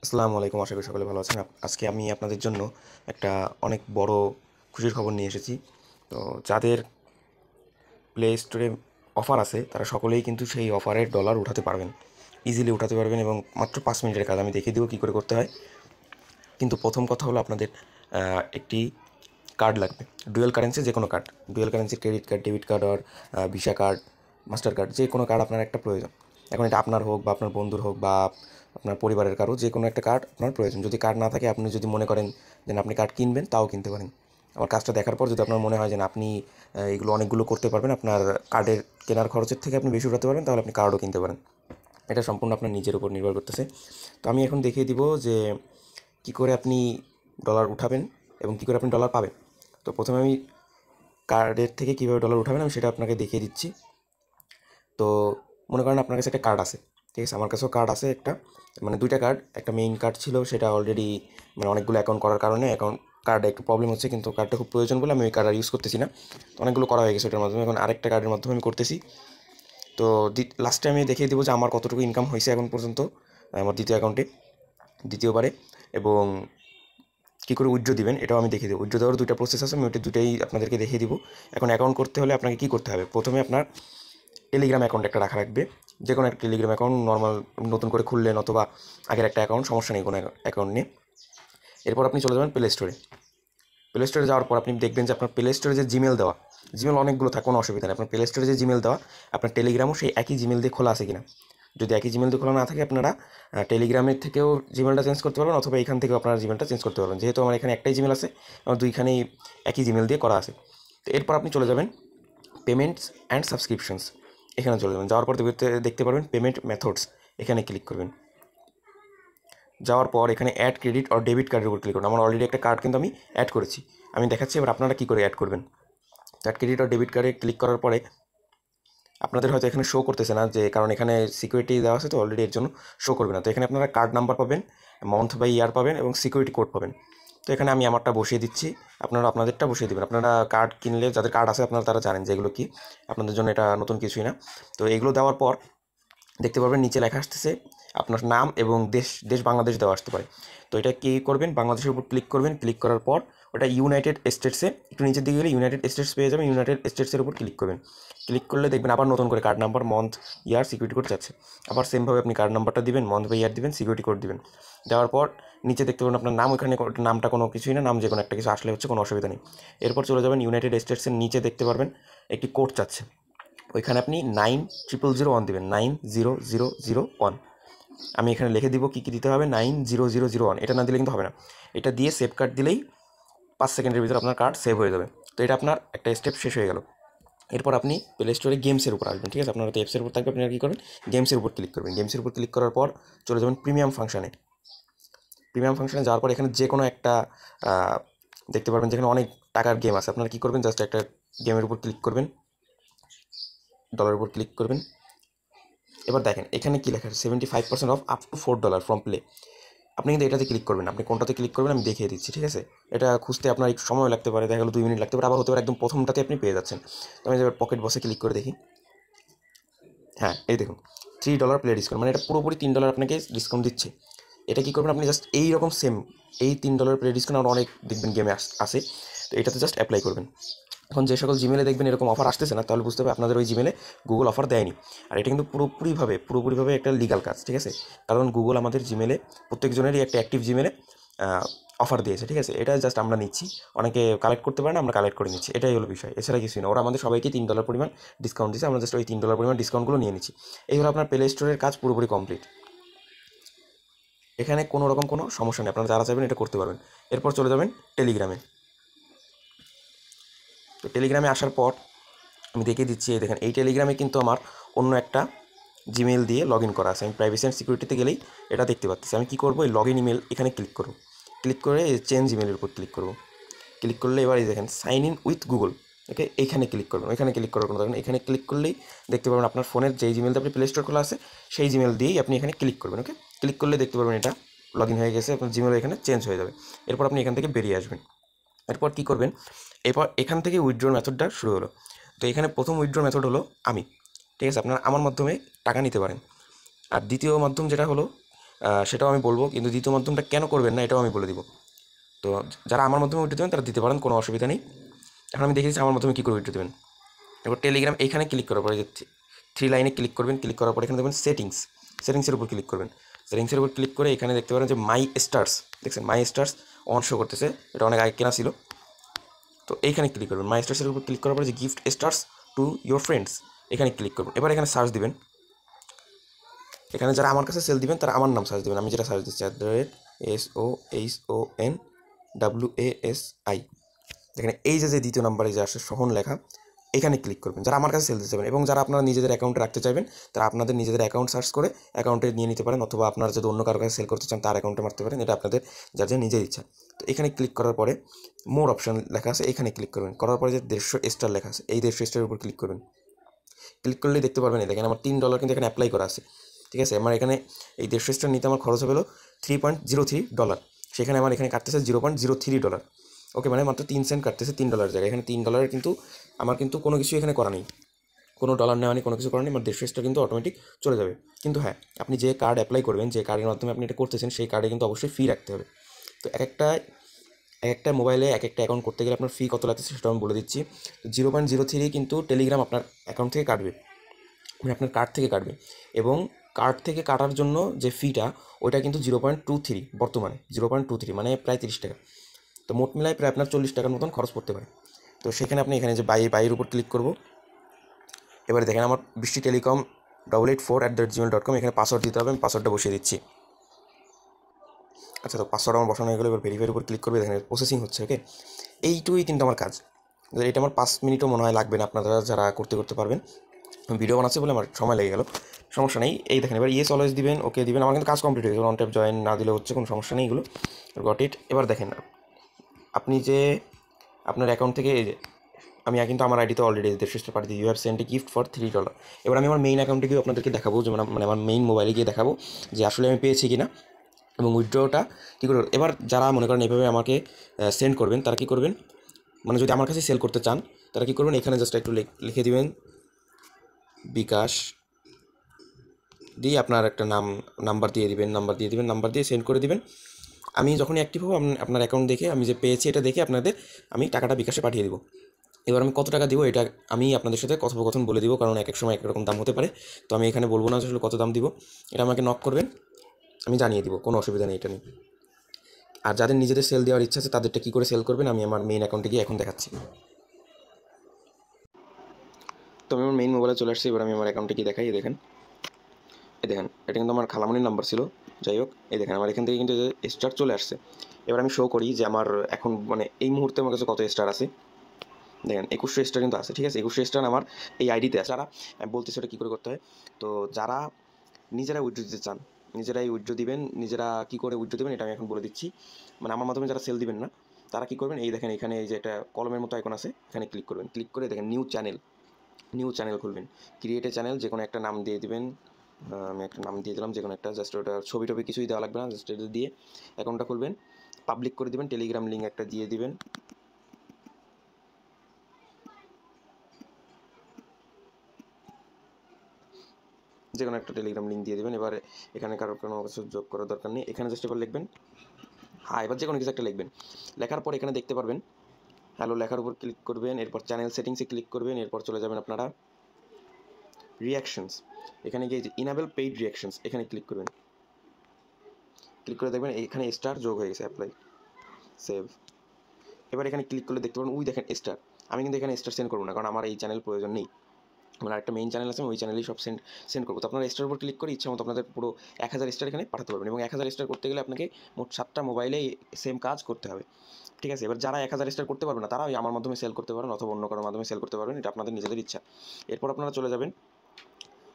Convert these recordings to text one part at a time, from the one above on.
আসসালামু আলাইকুম, আশা করি সকলে ভালো আছেন। আজকে আমি আপনাদের জন্য একটা অনেক বড় খুশির খবর নিয়ে এসেছি। তো যাদের প্লে স্টোরে অফার আছে তারা সকলেই কিন্তু সেই অফারের ডলার উঠাতে পারবেন, ইজিলি উঠাতে পারবেন এবং মাত্র 5 মিনিটের কাজ। আমি দেখিয়ে দেবো কী করে করতে হয়। কিন্তু প্রথম কথা হলো আপনাদের একটি কার্ড লাগবে, ডুয়েল কারেন্সি যে কোনো কার্ড, ডুয়েল কারেন্সির ক্রেডিট কার্ড, ডেবিট কার্ড আর ভিসা কার্ড, মাস্টার কার্ড, যে কোনো কার্ড আপনার একটা প্রয়োজন। এখন এটা আপনার হোক বা আপনার বন্ধুর হোক বা আপনার পরিবারের কারো, যে কোনো একটা কার্ড আপনার প্রয়োজন। যদি কার্ড না থাকে, আপনি যদি মনে করেন যে আপনি কার্ড কিনবেন, তাও কিনতে পারেন। আমার কাজটা দেখার পর যদি আপনার মনে হয় যে আপনি এগুলো অনেকগুলো করতে পারবেন, আপনার কার্ডের কেনার খরচের থেকে আপনি বেশি উঠাতে পারবেন, তাহলে আপনি কার্ডও কিনতে পারেন। এটা সম্পূর্ণ আপনার নিজের উপর নির্ভর করতেছে। তো আমি এখন দেখিয়ে দিব যে কী করে আপনি ডলার উঠাবেন এবং কী করে আপনি ডলার পাবেন। তো প্রথমে আমি কার্ডের থেকে কীভাবে ডলার উঠাবেন আমি সেটা আপনাকে দেখিয়ে দিচ্ছি। তো মনে করেন আপনার কাছে একটা কার্ড আছে, ঠিক আছে? আমার কাছেও কার্ড আছে একটা, মানে দুইটা কার্ড। একটা মেইন কার্ড ছিল, সেটা অলরেডি মানে অনেকগুলো অ্যাকাউন্ট করার কারণে কার্ডে একটু প্রবলেম হচ্ছে, কিন্তু কার্ডটা খুব প্রয়োজন বলে আমি ওই কার্ড আর ইউজ করতেছি না। তো অনেকগুলো করা হয়ে গেছে ওটার মাধ্যমে, এখন আরেকটা কার্ডের মাধ্যমে আমি করতেছি। তো লাস্টে আমি দেখিয়ে দেবো যে আমার কতটুকু ইনকাম হয়েছে এখন পর্যন্ত আমার দ্বিতীয় অ্যাকাউন্টে, দ্বিতীয়বারে। এবং কী করে উইথড্র দিবেন এটাও আমি দেখিয়ে দেবো। উইথড্র দেওয়ার দুইটা প্রসেস আছে, আমি ওইটা দুটাই আপনাদেরকে দেখিয়ে দিব। এখন অ্যাকাউন্ট করতে হলে আপনাকে কী করতে হবে? প্রথমে আপনার টেলিগ্রাম অ্যাকাউন্ট একটা রাখা রাখবে, যে কোনো একটা টেলিগ্রাম অ্যাকাউন্ট নর্মাল নতুন করে খুললেন, অথবা আগের একটা অ্যাকাউন্ট, সমস্যা নেই কোনো অ্যাকাউন্ট নিয়ে। এরপর আপনি চলে যাবেন প্লে স্টোরে। প্লে স্টোরে যাওয়ার পর আপনি দেখবেন যে আপনার প্লে স্টোরে যে জিমেল দেওয়া, জিমেল অনেকগুলো থাকে, কোনো অসুবিধা নেই। আপনার প্লে স্টোরে যে জিমেল দেওয়া, আপনার টেলিগ্রামও সেই একই জিমেল দিয়ে খোলা আছে কিনা। যদি একই জিমেল দিয়ে খোলা না থাকে, আপনারা টেলিগ্রামের থেকেও জিমেলটা চেঞ্জ করতে পারবেন, অথবা এখান থেকেও আপনারা জিমেলটা চেঞ্জ করতে পারবেন। যেহেতু আমার এখানে একটাই জিমেল আছে, আমার দুইখানেই একই জিমেল দিয়ে করা আছে। তো এরপর আপনি চলে যাবেন পেমেন্টস অ্যান্ড সাবস্ক্রিপশনস, এখানে চলে যাবেন। যাওয়ার পর দেখতে পারবেন পেমেন্ট মেথডস, এখানে ক্লিক করবেন। যাওয়ার পর এখানে অ্যাড ক্রেডিট আর ডেবিট কার্ডের উপর ক্লিক করুন। আমার অলরেডি একটা কার্ড কিন্তু আমি অ্যাড করেছি, আমি দেখাচ্ছি এবার আপনারা কী করে অ্যাড করবেন। অ্যাড ক্রেডিট আর ডেবিট কার্ডে ক্লিক করার পরে আপনাদের হয়তো এখানে শো করতেছে না, যে কারণ এখানে সিকিউরিটি দেওয়া আছে, তো অলরেডি এর জন্য শো করবে না। তো এখানে আপনারা কার্ড নাম্বার পাবেন, মান্থ বাই ইয়ার পাবেন এবং সিকিউরিটি কোড পাবেন। তো এখানে আমি আমারটা বসিয়ে দিচ্ছি, আপনারা আপনাদেরটা বসিয়ে দেবেন। আপনারা কার্ড কিনলে, যাদের কার্ড আছে আপনারা তারা জানেন যে এগুলো কি, আপনাদের জন্য এটা নতুন কিছুই না। তো এগুলো দেওয়ার পর দেখতে পারবেন নিচে লেখা আসতেছে আপনার নাম এবং দেশ, বাংলাদেশ দেওয়া আসতে পারে। তো এটা কী করবেন, বাংলাদেশের উপর ক্লিক করবেন। ক্লিক করার পর ওটা ইউনাইটেড স্টেটসে, একটু নিচের দিকে গেলে ইউনাইটেড স্টেটস পেয়ে যাবেন। ইউনাইটেড স্টেটসের উপর ক্লিক করবেন। ক্লিক করলে দেখবেন আবার নতুন করে কার্ড নাম্বার, মান্থ, ইয়ার, সিকিউরিটি কোড যাচ্ছে। আবার সেমভাবে আপনি কার্ড নাম্বারটা দিবেন, মান্থ বা ইয়ার দিবেন, সিকিউরিটি কোড দিবেন। দেওয়ার পর নিচে দেখতে পাবেন আপনার নাম, ওখানে নামটা কোনো কিছুই না, নাম যে কোনো একটা কিছু আসলে হচ্ছে, কোনো অসুবিধা নেই। এরপর চলে যাবেন ইউনাইটেড স্টেটসের নিচে দেখতে পারবেন একটি কোড চাচ্ছে, ওইখানে আপনি 90001 দেবেন, 90001। আমি এখানে লিখে দিব কী কী দিতে হবে। 90001 এটা না দিলে কিন্তু হবে না। এটা দিয়ে সেভ কার্ড দিলেই 5 সেকেন্ডের ভিতরে আপনার কার্ড সেভ হয়ে যাবে। তো এটা আপনার একটা স্টেপ শেষ হয়ে গেল। এরপর আপনি প্লে স্টোরে গেমসের উপর আসবেন, ঠিক আছে? আপনার তো অ্যাপসের উপর থাকবে, আপনারা কী করবেন, গেমসের উপর ক্লিক করবেন। গেমসের উপর ক্লিক করার পর চলে যাবেন প্রিমিয়াম ফাংশানে। প্রিমিয়াম ফাংশানে যাওয়ার পর এখানে যে কোনো একটা দেখতে পারবেন যেখানে অনেক টাকার গেম আছে। আপনারা কী করবেন, জাস্ট একটা গেমের উপর ক্লিক করবেন, ডলারের উপর ক্লিক করবেন। এবার দেখেন এখানে কী লেখা আছে, 75% of up to $4 from play. আপনি কিন্তু এটাতে ক্লিক করবেন, আপনি কোনটাতে ক্লিক করবেন আমি দেখিয়ে দিচ্ছি, ঠিক আছে? এটা খুঁজতে আপনার একটু সময় লাগতে পারে, দেখা গেলো 2 মিনিট লাগতে পারে, আবার হতে পারে একদম প্রথমটাতে আপনি পেয়ে যাচ্ছেন। তো আমি এবার পকেট বসে ক্লিক করে দেখি। হ্যাঁ, এই দেখুন $3 প্লে ডিসকাউন্ট, মানে এটা পুরোপুরি $3 আপনাকে ডিসকাউন্ট দিচ্ছে। এটা কী করবেন, আপনি জাস্ট এই রকম সেম এই $3 প্লে ডিসকাউন্ট আর অনেক দেখবেন গেমে আসে, তো এটাতে জাস্ট অ্যাপ্লাই করবেন। এখন যে সকল জিমেলে দেখবেন এরকম অফার আসতেছে না, তাহলে বুঝতে হবে আপনাদের ওই জিমেলে গুগল অফার দেয়নি। আর এটা কিন্তু পুরোপুরিভাবে একটা লিগাল কাজ, ঠিক আছে? কারণ গুগল আমাদের জিমেলে প্রত্যেকজনেরই একটা অ্যাক্টিভ জিমেলে অফার দিয়েছে, ঠিক আছে? এটা জাস্ট আমরা নিচ্ছি, অনেকে কালেক্ট করতে পারে না, আমরা কালেক্ট করে নিচ্ছি, এটাই হলো বিষয়, এছাড়া কিছুই না। ওরা আমাদের সবাইকে $3 পরিমাণ ডিসকাউন্ট দিচ্ছে, আমরা জাস্ট ওই $3 পরিমাণ ডিসকাউন্টগুলো নিয়ে নিচ্ছি। এই হলো আপনার প্লে স্টোরের কাজ পুরোপুরি কমপ্লিট। এখানে কোনো রকম কোনো সমস্যা নেই, আপনারা যারা চাইবেন এটা করতে পারবেন। এরপর চলে যাবেন টেলিগ্রামে। তো টেলিগ্রামে আসার পর আমি দেখিয়ে দিচ্ছি, এই দেখেন এই টেলিগ্রামে কিন্তু আমার অন্য একটা জিমেল দিয়ে লগ ইন করা আছে। আমি প্রাইভেসি অ্যান্ড সিকিউরিটিতে গেলেই এটা দেখতে পাচ্ছি। আমি কী করবো, এই লগ ইন ইমেল এখানে ক্লিক করব। ক্লিক করে চেঞ্জ ইমেলের উপর ক্লিক করব। ক্লিক করলে এবার এই দেখেন সাইন ইন উইথ গুগল, ওকে, এইখানে ক্লিক করবেন। ওইখানে ক্লিক করার কোনো দরকার নেই, এখানে ক্লিক করলেই দেখতে পাবেন আপনার ফোনের যেই জিমেলটা আপনি প্লে স্টোর খোলা আছে সেই জিমেল দিয়েই আপনি এখানে ক্লিক করবেন। ওকে, ক্লিক করলে দেখতে পাবেন এটা লগ ইন হয়ে গেছে, আপনার জিমেল এখানে চেঞ্জ হয়ে যাবে। এরপর আপনি এখান থেকে বেরিয়ে আসবেন। এরপর কী করবেন, এরপর এখান থেকে উইথড্রল মেথডটা শুরু হলো। তো এখানে প্রথম উইথড্রল মেথড হলো আমি, ঠিক আছে? আপনারা আমার মাধ্যমে টাকা নিতে পারেন। আর দ্বিতীয় মাধ্যম যেটা হলো সেটাও আমি বলবো, কিন্তু দ্বিতীয় মাধ্যমটা কেন করবেন না এটাও আমি বলে দিব। তো যারা আমার মাধ্যমে উইথড্র দেবেন তারা দিতে পারেন, কোনো অসুবিধা নেই। এখন আমি দেখে দিচ্ছি আমার মাধ্যমে কী করে উইথড্র দেবেন। এবার টেলিগ্রাম এইখানে ক্লিক করার পরে যে 3 লাইনে ক্লিক করবেন, ক্লিক করার পরে এখানে দেখবেন সেটিংসের উপর ক্লিক করবেন। সেটিংসের উপর ক্লিক করে এখানে দেখতে পারেন যে মাই স্টার্স, দেখছেন মাই স্টার্স অন শো করতেছে, এটা অনেক আগে কেনা ছিল। তো এইখানে ক্লিক করবেন, মাই স্টার্সের উপর ক্লিক করার পরে যে gift stars to your friends এখানে ক্লিক করবেন। এবার এখানে সার্চ দিবেন, এখানে যারা আমার কাছে সেল দিবেন তারা আমার নাম সার্চ দেবেন। আমি যেটা সার্চ দিচ্ছি SOHONWASI, দেখেন এই যে দ্বিতীয় নাম্বারে যে আসে সোহন লেখা, এখানে ক্লিক করবেন যারা আমার কাছে সেল দিতে চাইবেন। এবং যারা আপনারা নিজেদের অ্যাকাউন্টে রাখতে চাইবেন তারা আপনাদের নিজেদের অ্যাকাউন্ট সার্চ করে অ্যাকাউন্টে নিয়ে নিতে পারেন, অথবা আপনারা যদি অন্য কারো কাছে সেল করতে চান তার অ্যাকাউন্টে মারতে পারেন, এটা আপনাদের যার যার নিজের ইচ্ছা। তো এখানে ক্লিক করার পরে মোর অপশন লেখা আছে, এখানে ক্লিক করবেন। করার পরে যে 150 স্টার লেখা আছে, এই 150 স্টারের উপর ক্লিক করবেন। ক্লিক করলেই দেখতে পারবেন দেখেন আমার $3 কিন্তু এখানে অ্যাপ্লাই করা আছে, ঠিক আছে। আমার এখানে এই 150 স্টার নিতে আমার খরচ হলো $3.03, সেখানে আমার এখানে কাটতেছে $0.03। ওকে, মানে মাত্র 3 সেন্ট কাটতেছে $3 জায়গায়। এখানে $3 কিন্তু আমার কিন্তু কোনো কিছু এখানে করা নেই, কোনো ডলার নেওয়া নেই, কোনো কিছু করা নেই। আমার 150 স্টার কিন্তু অটোমেটিক চলে যাবে। কিন্তু হ্যাঁ, আপনি যে কার্ড অ্যাপ্লাই করবেন, যে কার্ডের মাধ্যমে আপনি এটা করতেছেন, সেই কার্ডে কিন্তু অবশ্যই ফি রাখতে হবে। তো এক একটা মোবাইলে এক একটা অ্যাকাউন্ট করতে গেলে আপনার ফি কত লাগছে সেটা আমি বলে দিচ্ছি। 0.03 কিন্তু টেলিগ্রাম আপনার অ্যাকাউন্ট থেকে কাটবে, মানে আপনার কার্ড থেকে কাটবে। এবং কার্ড থেকে কাটার জন্য যে ফিটা ওইটা কিন্তু 0.23, বর্তমানে 0.23 মানে প্রায় 30 টাকা। তো মোট মিলায় প্রায় আপনার 40 টাকার মতন খরচ পড়তে পারে। তো সেখানে আপনি এখানে যে বাইয়ের উপর ক্লিক করব। এবারে দেখেন আমার বৃষ্টি টেলিকম 884@gmail.com, এখানে পাসওয়ার্ড দিতে হবে, আমি পাসওয়ার্ডটা বসিয়ে দিচ্ছি। আচ্ছা, তো পাসওয়ার্ড আমার বসানো হয়ে গেলো। এবার ভেরিফাইয়ের উপর ক্লিক করবে, দেখেন প্রসেসিং হচ্ছে। ওকে, এইটুকুই কিন্তু আমার কাজ। এটা আমার 5 মিনিটও মনে হয় লাগবে না, আপনারা যারা করতে পারবেন। ভিডিও বানাচ্ছে বলে আমার সময় লেগে গেল, সমস্যা নেই। এই দেখেন এবার ইয়েস অলওয়েজ দিবেন, ওকে দিবেন। আমার কিন্তু কাজ কমপ্লিট হয়ে গেল, অন ট্যাপ জয়েন না দিলে হচ্ছে, কোনো সমস্যা নেই এগুলো। Got it. এবার দেখেন আপনি যে আপনার অ্যাকাউন্ট থেকে আমি কিন্তু আমার আইডিতে অলরেডি দেড়শো পাঠিয়ে দিই, you have sent a gift for $3। এবার আমি আমার মেইন অ্যাকাউন্টে গিয়ে আপনাদেরকে দেখাবো, যে মানে আমার মেইন মোবাইলে গিয়ে দেখাবো যে আসলে আমি পেয়েছি কিনা এবং উইথড্রটা কী করে। এবার যারা মনে করেন এভাবে আমাকে সেন্ড করবেন তারা কী করবেন, মানে যদি আমার কাছে সেল করতে চান তারা কী করবেন, এখানে জাস্ট একটু লিখে দিবেন বিকাশ দিয়ে আপনার একটা নাম্বার দিয়ে দিবেন, নাম্বার দিয়ে সেন্ড করে দিবেন। আমি যখনই অ্যাক্টিভ হবো আপনার অ্যাকাউন্ট দেখে, আমি যে পেয়েছি এটা দেখে আমি টাকাটা বিকাশে পাঠিয়ে দেবো। এবার আমি কত টাকা দিব এটা আমি আপনাদের সাথে কথোপকথন বলে দিব, কারণ এক এক সময় এক রকম দাম হতে পারে। তো আমি এখানে বলবো না আসলে কত দাম দিব, এটা আমাকে নক করবেন, আমি জানিয়ে দিব, কোনো অসুবিধা নেই এটা নিয়ে। আর যাদের নিজেদের সেল দেওয়ার ইচ্ছা আছে তাদেরটা কী করে সেল করবেন আমি আমার মেইন অ্যাকাউন্টে গিয়ে এখন দেখাচ্ছি। তো আমি আমার মেইন মোবাইলে চলে আসছি। এবার আমি আমার অ্যাকাউন্টে গিয়ে দেখাই, দেখেন এই দেখেন এটা কিন্তু আমার খালামণির নাম্বার ছিল। যাই হোক, এই দেখেন আমার এখান থেকে কিন্তু স্টার চলে আসছে। এবার আমি শো করি যে আমার এখন মানে এই মুহূর্তে আমার কাছে কত স্টার আছে। দেখেন 2100 স্টার কিন্তু আছে, ঠিক আছে। 2100 স্টার আমার এই আইডিতে আছে। যারা বলতেছে ওটা কী করে করতে হয়, তো যারা নিজেরা উইথড্র দিতে চান নিজেরাই উইথড্র দিবেন। নিজেরা কী করে উইথড্র দেবেন এটা আমি এখন বলে দিচ্ছি। মানে আমার মাধ্যমে যারা সেল দিবেন না তারা কী করবেন, এই দেখেন এখানে এই যে একটা কলমের মতো আইকন আছে, এখানে ক্লিক করবেন। ক্লিক করে দেখেন নিউ চ্যানেল খুলবেন। ক্রিয়েট এ চ্যানেল, যে কোনো একটা নাম দিয়ে দিবেন। আমি একটা নাম দিয়ে দিলাম, যে কোনো একটা, জাস্ট ওটা ছবি টবি কিছুই দেওয়া লাগবে না, জাস্ট এটা দিয়ে অ্যাকাউন্টটা খুলবেন। পাবলিক করে দিবেন, টেলিগ্রাম লিঙ্ক একটা দিয়ে দিবেন। যে কোনো একটা টেলিগ্রাম লিঙ্ক দিয়ে দেবেন। এবার এখানে কারোর কোনো কিছু যোগ করার দরকার নেই, এখানে জাস্ট এবার লিখবেন হ্যাঁ। এবার যে কোনো কিছু একটা লিখবেন, লেখার পর এখানে দেখতে পারবেন হ্যালো লেখার উপর ক্লিক করবেন। এরপর চ্যানেল সেটিংসে ক্লিক করবেন। এরপর চলে যাবেন আপনারা রিয়াকশনস, এখানে গিয়ে যে ইনাবেল পেইড রিয়াকশনস এখানে ক্লিক করবেন। ক্লিক করে দেখবেন এখানে স্টার যোগ হয়ে গেছে, অ্যাপ্লাই সেভ। এবার এখানে ক্লিক করলে দেখতে পাবেন দেখেন স্টার। আমি কিন্তু এখানে স্টার সেন্ড করবো না, কারণ আমার এই চ্যানেল প্রয়োজন নেই। আমার একটা মেইন চ্যানেল আছে, ওই চ্যানেলেই সব সেন্ড করবো। তো আপনারা স্টার উপর ক্লিক করে ইচ্ছা মতো আপনাদের পুরো 1000 স্টার এখানে পাঠাতে পারবেন। এবং 1000 স্টার করতে গেলে আপনাকে মোট 7টা মোবাইলেই সেম কাজ করতে হবে, ঠিক আছে। এবার যারা 1000 স্টার করতে পারবে না তারা আমার মাধ্যমে সেল করতে পারেন, অথবা অন্য কারোর মাধ্যমে সেল করতে পারবেন, এটা আপনাদের নিজেদের ইচ্ছা। এরপর আপনারা চলে যাবেন।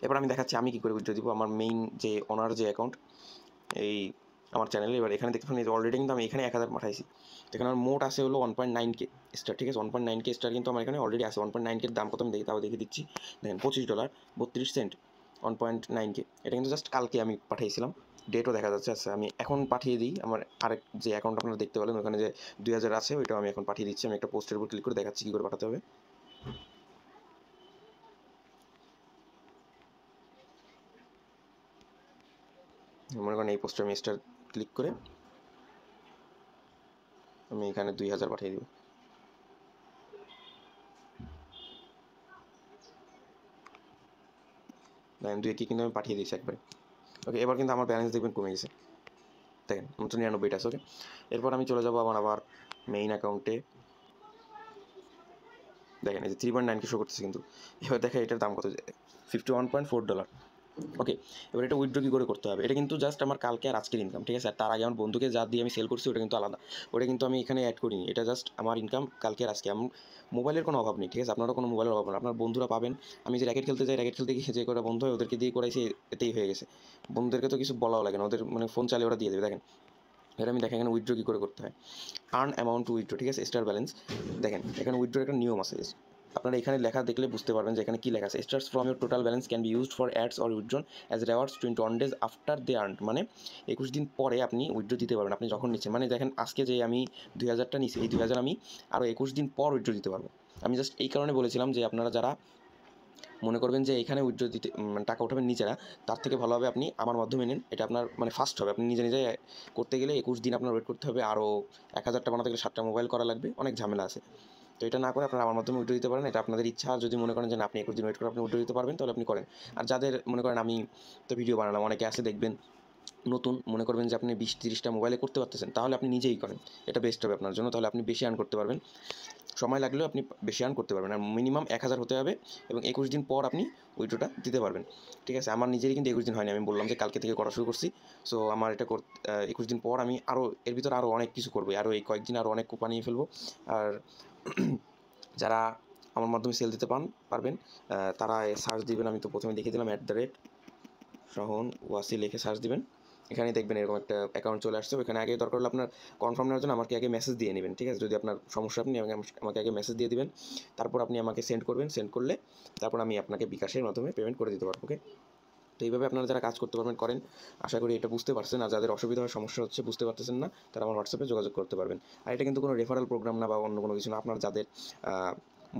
এবার আমি দেখাচ্ছি আমি কী করে উইথড্র দিব আমার মেইন যে ওনার যে অ্যাকাউন্ট এই আমার চ্যানেলে। এবার এখানে দেখতে পাবেন অলরেডি কিন্তু আমি এখানে 1000 পাঠাইছি। এখানে আমার মোট আছে হলো 1.9K স্টার, ঠিক আছে। 1.9K স্টার কিন্তু আমার এখানে অলরেডি আছে। 1.9K দাম কত আমি দেখি, তাও দেখে দিচ্ছি। দেখেন $25.32, 1.9K। এটা কিন্তু জাস্ট কালকে আমি পাঠিয়েছিলাম, ডেটও দেখা যাচ্ছে। আচ্ছা আমি এখন পাঠিয়ে দিই আমার আরেক যে অ্যাকাউন্ট আপনারা দেখতে পেলেন ওখানে যে 2000 আছে, ওইটাও আমি এখন পাঠিয়ে দিচ্ছি। আমি একটা পোস্টের উপর ক্লিক করে দেখাচ্ছি কী করে পাঠাতে হবে। মনে করেন এই পোস্টে আমি স্টার ক্লিক করে আমি এখানে 2000 পাঠিয়ে দিব। দেখেন 2 কি কিন্তু আমি পাঠিয়ে দিয়েছি একবারে। ওকে, এবার কিন্তু আমার ব্যালেন্স দেখবেন কমে গেছে। দেখেন 99 আছে। ওকে, এরপর আমি চলে যাবো আবার মেইন অ্যাকাউন্টে। দেখেন এই যে 3.9 শো করতেছে, কিন্তু এবার দেখেন এটার দাম কত, $51.4। ওকে, এবার এটা উইথড্র কী করে করতে হবে, এটা কিন্তু জাস্ট আমার কালকে আর আজকের ইনকাম, ঠিক আছে। আর তার আগে আমার বন্ধুকে যা দিয়ে আমি সেল করছি ওটা কিন্তু আলাদা, ওটা কিন্তু আমি এখানে অ্যাড করিনি। এটা জাস্ট আমার ইনকাম কালকে আর আজকে। আমার মোবাইলের কোনো অভাব নেই, ঠিক আছে। আপনারও কোনো মোবাইলের অভাব নেই, আপনার বন্ধুরা পাবেন। আমি যে র্যাকেট খেলতে যাই, র্যাকেট খেলতে গিয়ে যে কটা বন্ধু হয় ওদেরকে দিয়ে করাইছি, এতেই হয়ে গেছে। বন্ধুদেরকে তো কিছু বলাও লাগে না, ওদের মানে ফোন চালিয়ে ওরা দিয়ে দেবে। দেখেন এটা আমি দেখেন এখানে উইথড্র কী করে করতে হয়, আর্ন অ্যামাউন্ট টু উইথড্র, ঠিক আছে, স্টার ব্যালেন্স। দেখেন এখানে উইথড্র একটা নিয়ম আছে, আপনারা এখানে লেখা দেখলে বুঝতে পারবেন যে এখানে কী লেখা আছে। Stars from your total balance can be used for ads or withdrawn as rewards 21 days after they earn, মানে 21 দিন পরে আপনি উইথড্র দিতে পারবেন আপনি যখন নিচ্ছেন। মানে দেখেন আজকে যে আমি 2000টা নিচ্ছি, এই 2000 আমি আরও 21 দিন পর উইথড্র দিতে পারবো। আমি জাস্ট এই কারণে বলেছিলাম যে আপনারা যারা মনে করবেন যে এখানে উইথড্র দিতে টাকা উঠাবেন নিজেরা, তার থেকে ভালো হবে আপনি আমার মাধ্যমে নিন, এটা আপনার মানে ফাস্ট হবে। আপনি নিজে নিজে করতে গেলে 21 দিন আপনার ওয়েট করতে হবে, আরও 1000টা বানাতে গেলে 7টা মোবাইল করা লাগবে, অনেক ঝামেলা আছে। তো এটা না করে আপনারা আমার মাধ্যমে উইথড্র দিতে পারেন, এটা আপনাদের ইচ্ছা। আর যদি মনে করেন যে না আপনি 21 দিন ওয়েট করে আপনি উইথড্র দিতে পারবেন, তাহলে আপনি করেন। আর যাদের মনে করেন আমি তো ভিডিও বানালাম, অনেকে আছে দেখবেন নতুন, মনে করবেন যে আপনি 20-30টা মোবাইলে করতে পারতেছেন, তাহলে আপনি নিজেই করেন, এটা বেস্ট হবে আপনার জন্য। তাহলে আপনি বেশি আর্ন করতে পারবেন, সময় লাগলেও আপনি বেশি আর্ন করতে পারবেন। আর মিনিমাম 1000 হতে হবে এবং 21 দিন পর আপনি উইথড্রটা দিতে পারবেন, ঠিক আছে। আমার নিজেরই কিন্তু 21 দিন হয়নি, আমি বললাম যে কালকে থেকে করা শুরু করছি। সো আমার এটা 21 দিন পর আমি আরও এর ভিতরে আরও অনেক কিছু করবো, আরও এই কয়েকদিন আরও অনেক কোপা নিয়ে ফেলবো। আর যারা আমার মাধ্যমে সেল দিতে পারবেন তারা সার্চ দিবেন, আমি তো প্রথমে দেখিয়ে দিলাম @শাহন ওয়াসি লিখে সার্চ দিবেন, এখানে দেখবেন এরকম একটা অ্যাকাউন্ট চলে আসছে। ওখানে আগে দরকার হলে আপনার কনফার্ম নেওয়ার জন্য আমাকে আগে মেসেজ দিয়ে নেবেন, ঠিক আছে। যদি আপনার সমস্যা আপনি আমাকে আগে মেসেজ দিয়ে দিবেন, তারপর আপনি আমাকে সেন্ড করবেন, সেন্ড করলে তারপর আমি আপনাকে বিকাশের মাধ্যমে পেমেন্ট করে দিতে পারবো। ওকে, তো এইভাবে আপনারা যারা কাজ করতে পারবেন করেন। আশা করি এটা বুঝতে পারছেন। আর যাদের অসুবিধা হয়, সমস্যা হচ্ছে, বুঝতে পারতেছেন না, তারা আমার হোয়াটসঅ্যাপে যোগাযোগ করতে পারবেন। আর এটা কিন্তু কোনো রেফারেল প্রোগ্রাম না বা অন্য কোনো কিছু না। আপনার যাদের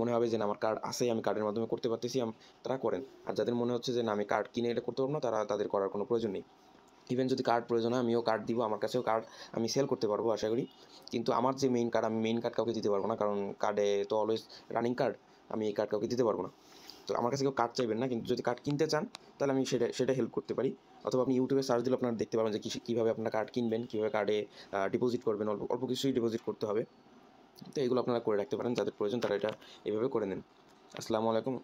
মনে হবে যে না আমার কার্ড আছে, আমি কার্ডের মাধ্যমে করতে পারতেছি, তারা করেন। আর যাদের মনে হচ্ছে যে না আমি কার্ড কিনে এটা করতে পারবো না, তাদের করার কোনো প্রয়োজন নেই। ইভেন যদি কার্ড প্রয়োজন হয় আমিও কার্ড দিব, আমার কাছেও কার্ড আমি সেল করতে পারবো আশা করি। কিন্তু আমার যে মেইন কার্ড, আমি মেইন কার্ড কাউকে দিতে পারবো না, কারণ কার্ডে তো অলওয়েজ রানিং কার্ড, আমি এই কার্ড কাউকে দিতে পারবো না। তো আমার কাছে কেউ কার্ড চাইবেন না, কিন্তু যদি কার্ড কিনতে চান তাহলে আমি সেটা হেল্প করতে পারি। অথবা আপনি ইউটিউবে সার্চ দিলে আপনারা দেখতে পাবেন যে কীভাবে আপনারা কার্ড কিনবেন, কীভাবে কার্ডে ডিপোজিট করবেন, অল্প অল্প কিছুই ডিপোজিট করতে হবে। তো এগুলো আপনারা করে রাখতে পারেন, যাদের প্রয়োজন তারা এটা এভাবে করে নেন। আসসালামু আলাইকুম।